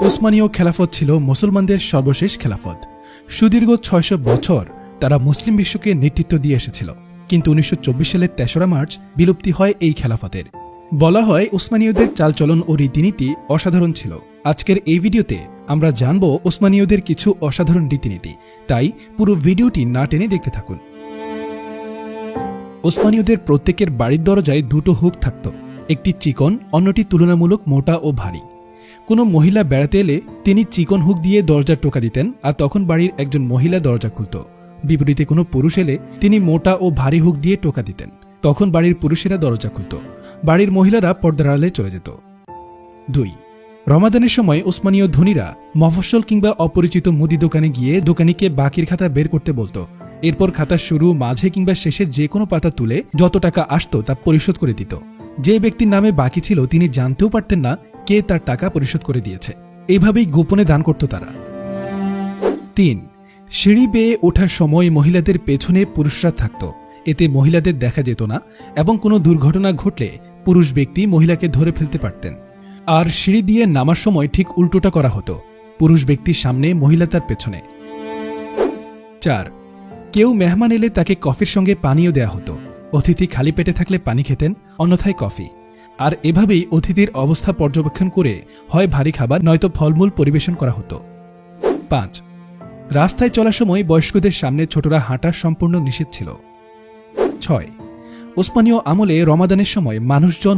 উসমানীয় খেলাফত ছিল মুসলমানদের সর্বশেষ খেলাফত। সুদীর্ঘ ৬০০ বছর তারা মুসলিম বিশ্বকে নেতৃত্ব দিয়ে এসেছিল, কিন্তু ১৯২৪ সালের ৩রা মার্চ বিলুপ্তি হয় এই খেলাফতের। বলা হয় উসমানীয়দের চালচলন ও রীতিনীতি অসাধারণ ছিল। আজকের এই ভিডিওতে আমরা জানব উসমানীয়দের কিছু অসাধারণ রীতিনীতি, তাই পুরো ভিডিওটি না টেনে দেখতে থাকুন। উসমানীয়দের প্রত্যেকের বাড়ির দরজায় দুটো হুক থাকত, একটি চিকন, অন্যটি তুলনামূলক মোটা ও ভারী। কোনো মহিলা বেড়াতে এলে তিনি চিকন হুক দিয়ে দরজা টোকা দিতেন, আর তখন বাড়ির একজন মহিলা দরজা খুলত। বিপরীতে কোনো পুরুষ এলে তিনি মোটা ও ভারী হুক দিয়ে টোকা দিতেন, তখন বাড়ির পুরুষেরা দরজা খুলত, বাড়ির মহিলারা পর্দার আড়ালে চলে যেত। ২. রমাদানের সময় উসমানীয় ধনীরা মফস্বল কিংবা অপরিচিত মুদি দোকানে গিয়ে দোকানিকে বাকির খাতা বের করতে বলতো। এরপর খাতার শুরু, মাঝে কিংবা শেষের যে কোনো পাতা তুলে যত টাকা আসতো তা পরিশোধ করে দিত। যে ব্যক্তির নামে বাকি ছিল তিনি জানতেও পারতেন না কে তার টাকা পরিশোধ করে দিয়েছে। এইভাবেই গোপনে দান করত তারা। ৩. সিঁড়ি বেয়ে ওঠার সময় মহিলাদের পেছনে পুরুষরা থাকত, এতে মহিলাদের দেখা যেত না এবং কোনো দুর্ঘটনা ঘটলে পুরুষ ব্যক্তি মহিলাকে ধরে ফেলতে পারতেন। আর সিঁড়ি দিয়ে নামার সময় ঠিক উল্টোটা করা হতো, পুরুষ ব্যক্তির সামনে, মহিলা তার পেছনে। ৪. কেউ মেহমান এলে তাকে কফির সঙ্গে পানীয় দেয়া হতো। অতিথি খালি পেটে থাকলে পানি খেতেন, অন্যথায় কফি। আর এভাবেই অতিথির অবস্থা পর্যবেক্ষণ করে হয় ভারী খাবার নয়তো ফলমূল পরিবেশন করা হতো। ৫. রাস্তায় চলার সময় বয়স্কদের সামনে ছোটরা হাঁটা সম্পূর্ণ নিষেধ ছিল। ৬. উসমানীয় আমলে রমাদানের সময় মানুষজন